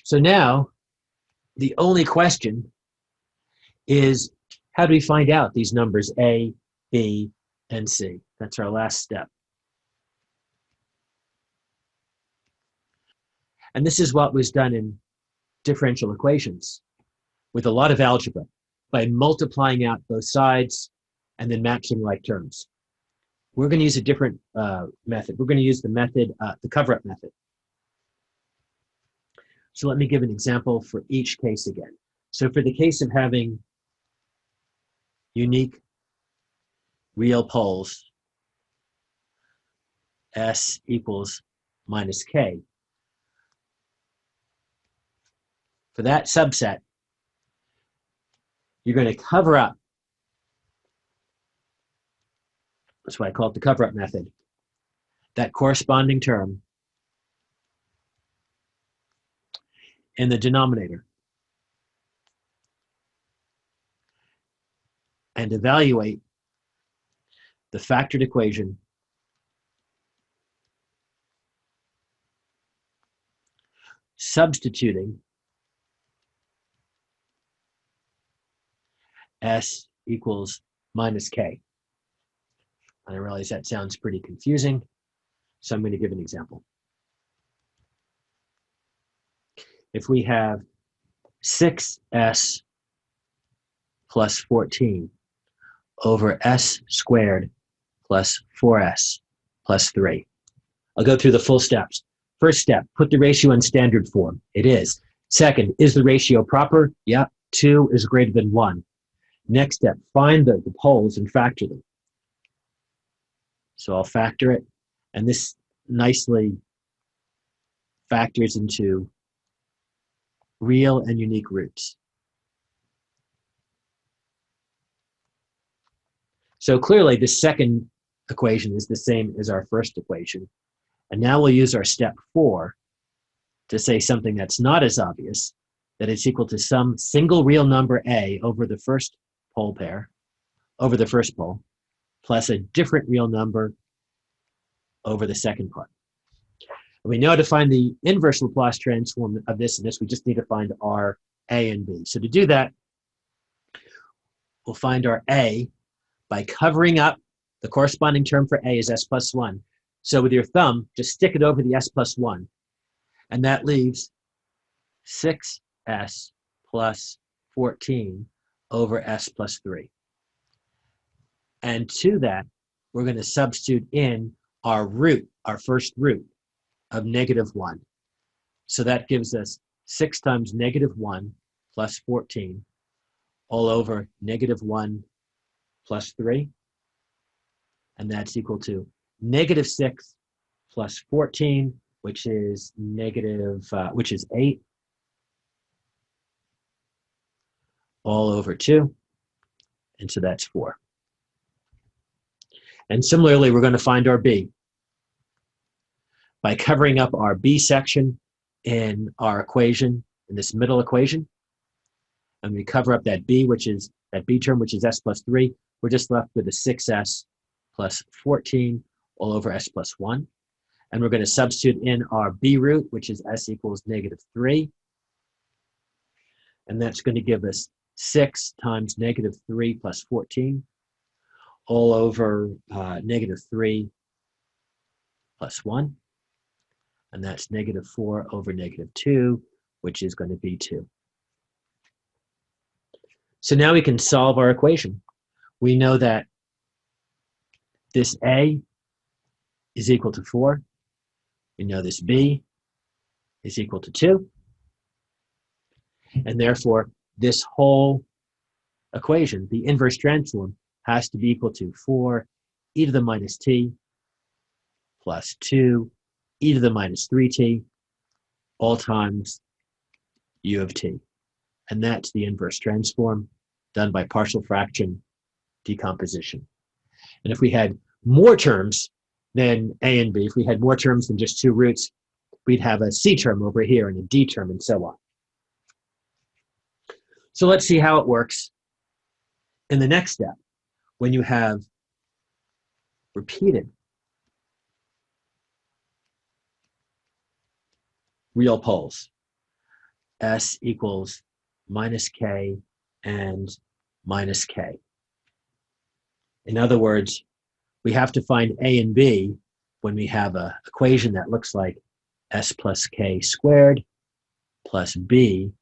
So now the only question is, how do we find out these numbers A, B, and C? That's our last step. And this is what was done in differential equations with a lot of algebra by multiplying out both sides and then matching like terms. We're going to use a different method. We're going to use the method, the cover-up method. So let me give an example for each case again. So for the case of having unique real poles, S equals minus K, for that subset, you're going to cover up. That's why I call it the cover-up method. That corresponding term in the denominator and evaluate the factored equation substituting S equals minus K. And I realize that sounds pretty confusing, so I'm going to give an example. If we have 6S plus 14 over S squared plus 4S plus 3. I'll go through the full steps. First step, put the ratio in standard form. It is. Second, is the ratio proper? Yep. 2 is greater than 1. Next step, find the poles and factor them. So I'll factor it, and this nicely factors into real and unique roots. So clearly the second equation is the same as our first equation. And now we'll use our step 4 to say something that's not as obvious, that it's equal to some single real number A over the first pole pair, over the first pole, plus a different real number over the second part. And we know to find the inverse Laplace transform of this and this, we just need to find our A and B. So to do that, we'll find our A by covering up the corresponding term for A is S plus 1. So with your thumb, just stick it over the S plus 1. And that leaves 6S plus 14 over S plus 3. And to that, we're going to substitute in our root, our first root of -1. So that gives us 6 times -1 plus 14 all over -1 plus 3. And that's equal to -6 plus 14, which is which is 8, all over 2. And so that's 4. And similarly, we're going to find our B by covering up our B section in our equation, in this middle equation. And we cover up that B, which is that B term, which is S plus 3. We're just left with a 6S plus 14 all over S plus 1. And we're going to substitute in our B root, which is S equals -3. And that's going to give us 6 times -3 plus 14 all over -3 plus 1. And that's -4 over -2, which is going to be 2. So now we can solve our equation. We know that this A is equal to 4. We know this B is equal to 2. And therefore, this whole equation, the inverse transform, has to be equal to 4 e to the minus t plus 2 e to the minus 3t all times u of t. And that's the inverse transform done by partial fraction decomposition. And if we had more terms than A and B, if we had more terms than just 2 roots, we'd have a C term over here and a D term and so on. So let's see how it works in the next step when you have repeated real poles. s equals minus k and minus k. In other words, we have to find a and b when we have an equation that looks like s plus k squared plus b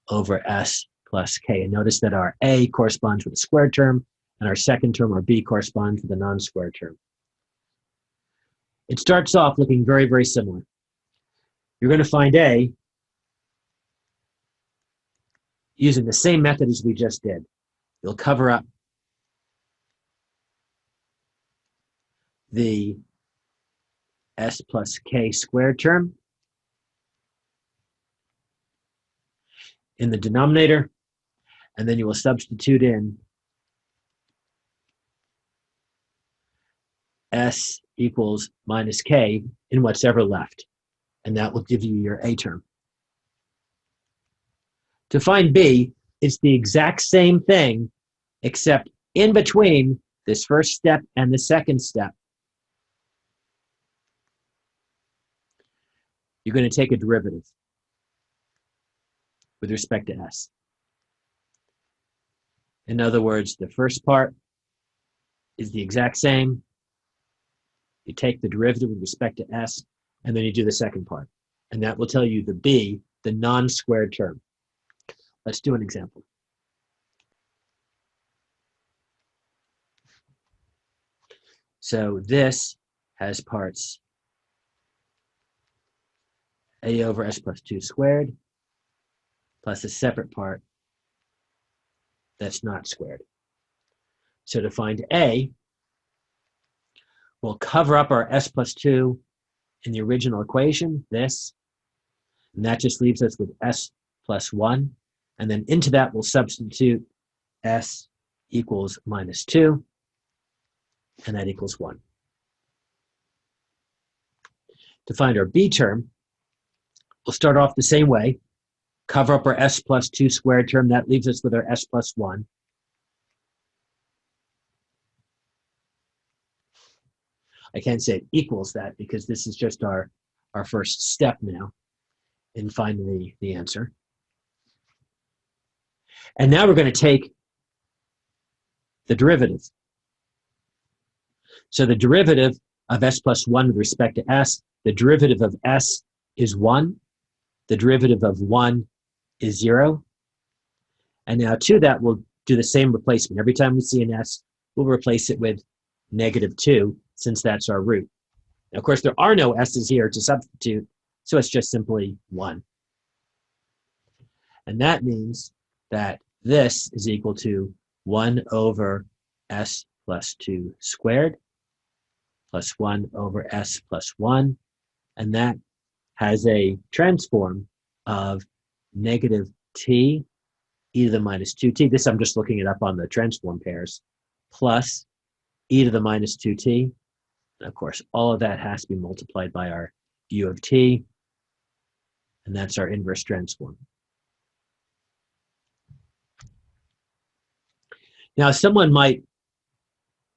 over s plus k. And notice that our a corresponds with a squared term, and our second term, our b, corresponds with a non-squared term. It starts off looking very, very similar. You're going to find a using the same method as we just did. You'll cover up the s plus k squared term in the denominator, and then you will substitute in s equals minus k in what's ever left, and that will give you your a term. To find b, it's the exact same thing, except in between this first step and the second step, you're going to take a derivative with respect to s. In other words, the first part is the exact same. You take the derivative with respect to s, and then you do the second part. And that will tell you the b, the non-squared term. Let's do an example. So this has parts a over s plus 2 squared plus a separate part that's not squared. So to find a, we'll cover up our s plus 2 in the original equation, this, and that just leaves us with s plus 1. And then into that, we'll substitute s equals minus 2, and that equals 1. To find our b term, we'll start off the same way, cover up our s plus 2 squared term. That leaves us with our s plus 1. I can't say it equals that because this is just our first step now in finding the answer. And now we're going to take the derivative. So the derivative of s plus 1 with respect to s, the derivative of s is 1. The derivative of 1 is 0. And now to that, we'll do the same replacement. Every time we see an s, we'll replace it with negative 2, since that's our root. Now, of course, there are no s's here to substitute, so it's just simply 1. And that means that this is equal to 1 over s plus 2 squared plus 1 over s plus 1, and that has a transform of negative t e to the minus 2t. This I'm just looking it up on the transform pairs, plus e to the minus 2t. And of course, all of that has to be multiplied by our u of t, and that's our inverse transform. Now, someone might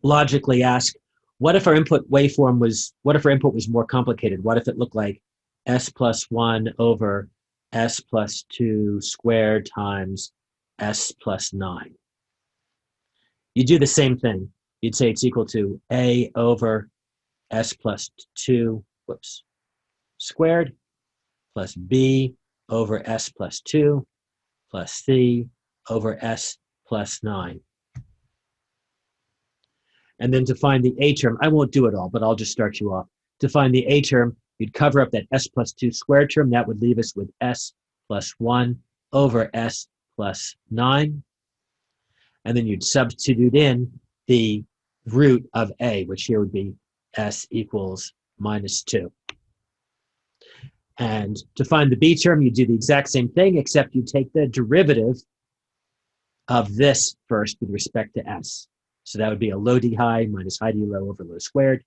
logically ask, what if our input waveform was, what if our input was more complicated? What if it looked like s plus 1 over s plus 2 squared times s plus 9? You do the same thing. You'd say it's equal to a over s plus 2 squared plus b over s plus 2 plus c over s plus 9. And then to find the a term, I won't do it all, but I'll just start you off. To find the a term, you'd cover up that s plus 2 squared term. That would leave us with s plus 1 over s plus 9. And then you'd substitute in the root of a, which here would be s equals minus 2. And to find the b term, you do the exact same thing, except you take the derivative of this first with respect to s. So that would be a low d high minus high d low over low squared.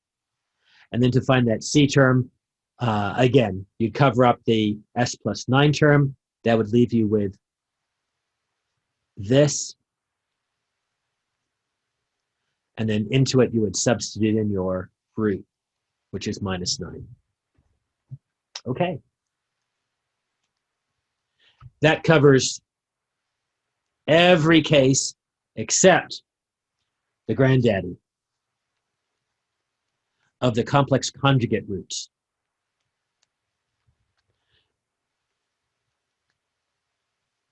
And then to find that c term, again, you'd cover up the s plus 9 term. That would leave you with this. And then into it, you would substitute in your root, which is minus 9. Okay. That covers every case except the granddaddy of the complex conjugate roots.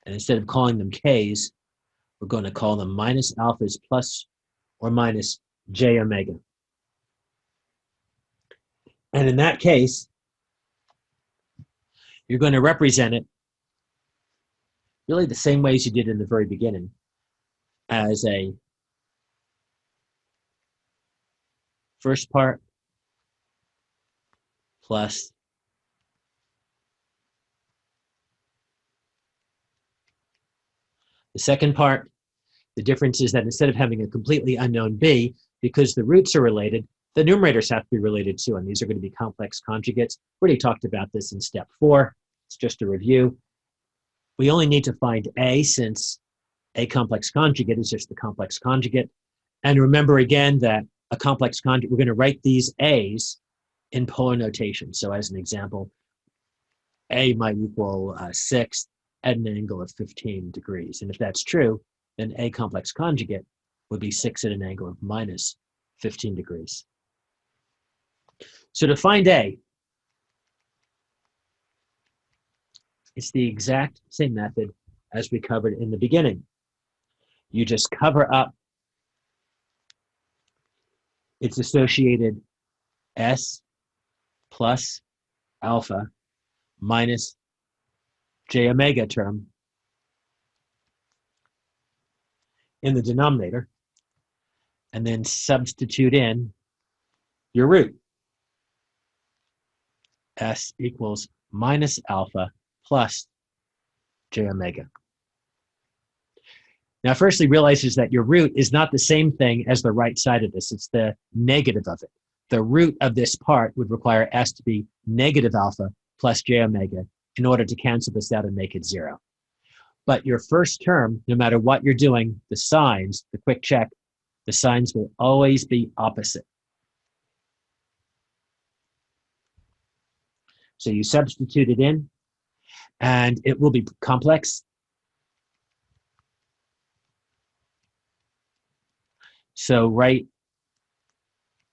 And instead of calling them k's, we're going to call them minus alphas plus or minus j omega. And in that case, you're going to represent it really the same ways you did in the very beginning, as a first part plus the second part. The difference is that instead of having a completely unknown b, because the roots are related, the numerators have to be related too, and these are going to be complex conjugates. We already talked about this in step 4. It's just a review. We only need to find a, since a complex conjugate is just the complex conjugate. And remember again that a complex conjugate, we're going to write these a's in polar notation. So as an example, a might equal 6 at an angle of 15 degrees. And if that's true, then a complex conjugate would be 6 at an angle of minus 15 degrees. So to find a, it's the exact same method as we covered in the beginning. You just cover up its associated S plus alpha minus j omega term in the denominator, and then substitute in your root. S equals minus alpha plus j omega. Now, firstly, realizes that your root is not the same thing as the right side of this. It's the negative of it. The root of this part would require S to be negative alpha plus j omega in order to cancel this out and make it 0. But your first term, no matter what you're doing, the signs, the quick check, the signs will always be opposite. So you substitute it in, and it will be complex. So write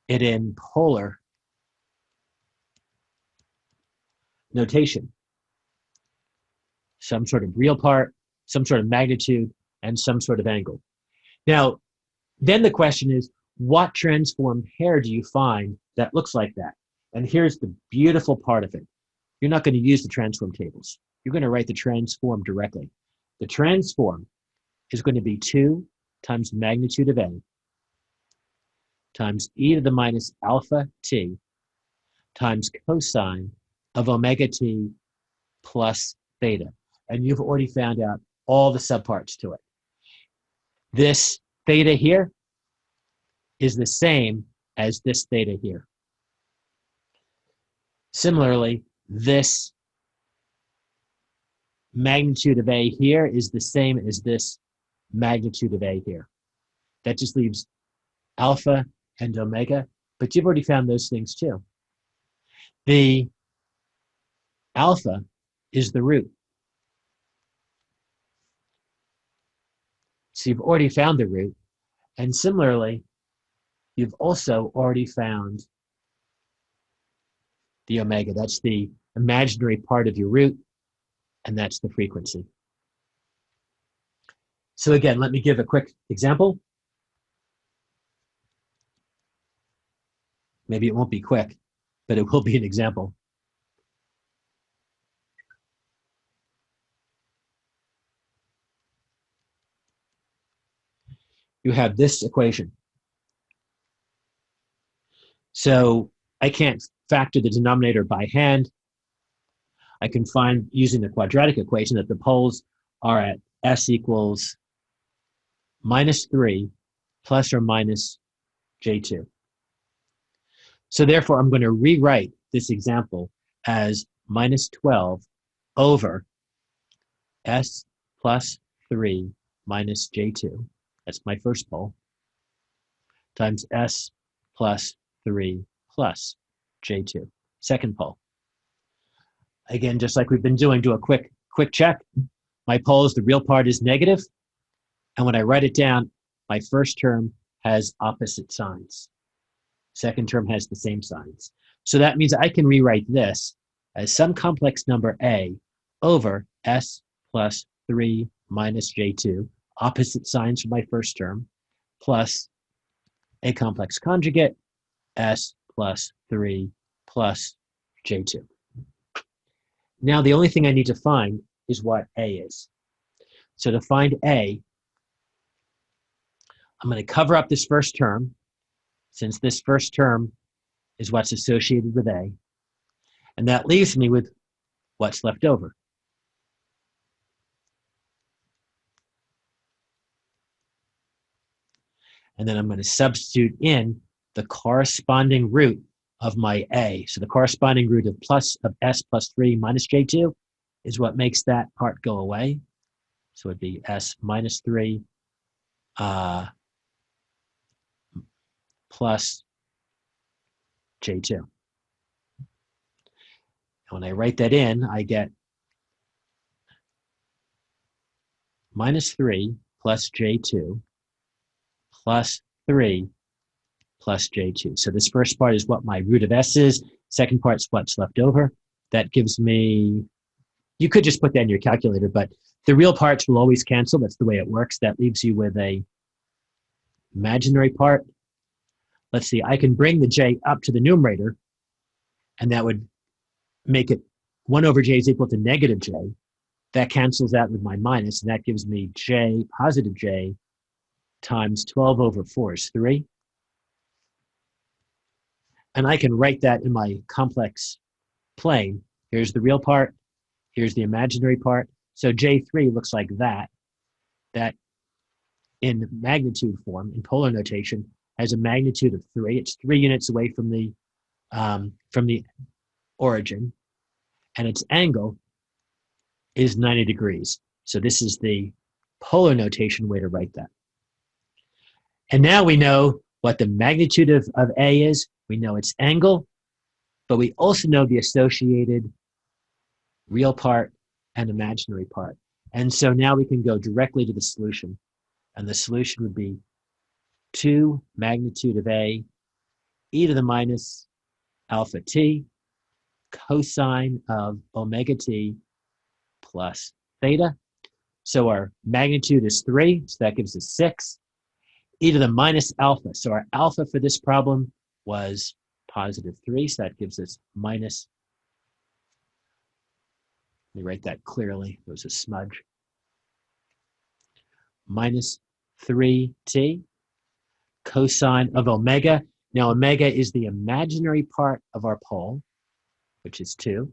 it in polar notation. Some sort of real part, some sort of magnitude, and some sort of angle. Now, then the question is, what transform pair do you find that looks like that? And here's the beautiful part of it. You're not going to use the transform tables. You're going to write the transform directly. The transform is going to be 2 times magnitude of A times e to the minus alpha t times cosine of omega t plus theta. And you've already found out all the subparts to it. This theta here is the same as this theta here. Similarly, this magnitude of A here is the same as this magnitude of A here. That just leaves alpha and omega, but you've already found those things too. The alpha is the root. So you've already found the root, and similarly, you've also already found the omega. That's the imaginary part of your root, and that's the frequency. So again, let me give a quick example. Maybe it won't be quick, but it will be an example. You have this equation. So I can't factor the denominator by hand. I can find, using the quadratic equation, that the poles are at S equals minus 3 plus or minus J2. So therefore, I'm going to rewrite this example as minus 12 over S plus 3 minus J2. That's my first pole, times S plus 3 plus J2. Second pole. Again, just like we've been doing, do a quick quick check. My poles, the real part is negative, and when I write it down, my first term has opposite signs. Second term has the same signs. So that means I can rewrite this as some complex number A over S plus 3 minus J2, opposite signs for my first term, plus a complex conjugate, S plus 3 plus J2. Now the only thing I need to find is what A is. So to find A, I'm going to cover up this first term, since this first term is what's associated with A, and that leaves me with what's left over. And then I'm going to substitute in the corresponding root of my A. So the corresponding root of S plus 3 minus J2 is what makes that part go away. So it'd be S minus 3 plus J2. And when I write that in, I get minus 3 plus J2 plus 3 plus J2. So this first part is what my root of S is. Second part is what's left over. That gives me, you could just put that in your calculator, but the real parts will always cancel. That's the way it works. That leaves you with a imaginary part. Let's see, I can bring the J up to the numerator, and that would make it 1 over J is equal to negative J. That cancels out with my minus, and that gives me J, positive J, times 12 over 4 is 3. And I can write that in my complex plane. Here's the real part. Here's the imaginary part. So J3 looks like that. That in magnitude form, in polar notation, has a magnitude of 3. It's 3 units away from the origin. And its angle is 90 degrees. So this is the polar notation way to write that. And now we know what the magnitude of A is. We know its angle, but we also know the associated real part and imaginary part. And so now we can go directly to the solution. And the solution would be 2 magnitude of A, e to the minus alpha t, cosine of omega t plus theta. So our magnitude is 3, so that gives us 6. E to the minus alpha. So our alpha for this problem was positive 3, so that gives us minus, let me write that clearly, it was a smudge, minus 3t cosine of omega. Now omega is the imaginary part of our pole, which is 2,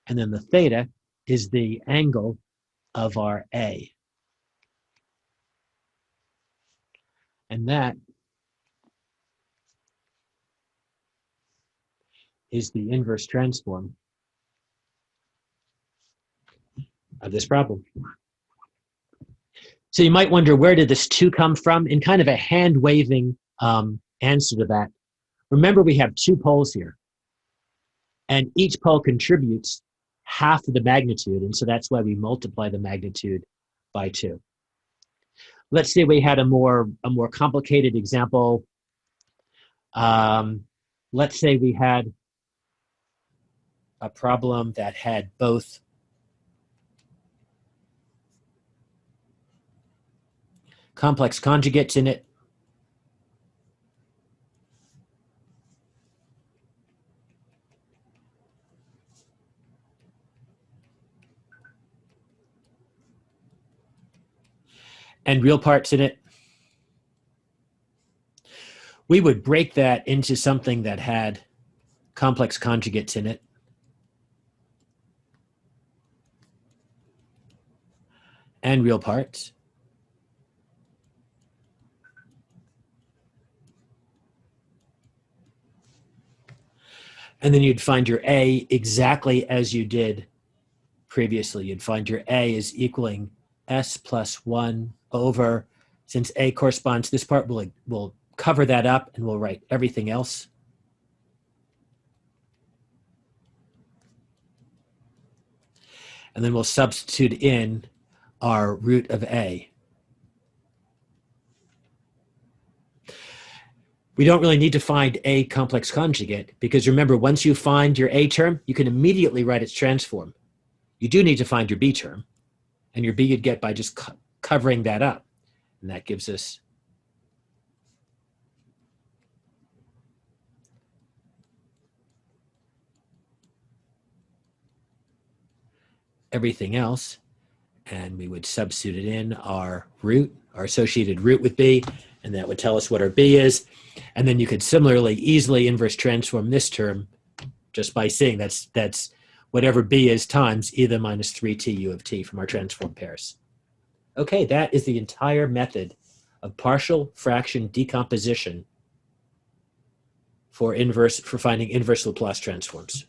and then the theta is the angle of our A. And that is the inverse transform of this problem. So you might wonder, where did this 2 come from? In kind of a hand-waving answer to that, remember we have 2 poles here, and each pole contributes half of the magnitude, and so that's why we multiply the magnitude by 2. Let's say we had a more complicated example. Let's say we had a problem that had both complex conjugates in it and real parts in it. We would break that into something that had complex conjugates in it. And real parts. And then you'd find your A exactly as you did previously. You'd find your A is equaling S plus 1 over, since A corresponds, this part will cover that up and we'll write everything else. and then we'll substitute in our root of A. We don't really need to find A complex conjugate because remember, once you find your A term, you can immediately write its transform. You do need to find your B term, and your B you'd get by just covering that up. And that gives us everything else. And we would substitute in our root, our associated root with B, and that would tell us what our B is. And then you could similarly easily inverse transform this term just by seeing that's whatever B is times e to the minus 3t u of t from our transform pairs. Okay, that is the entire method of partial fraction decomposition for finding inverse Laplace transforms.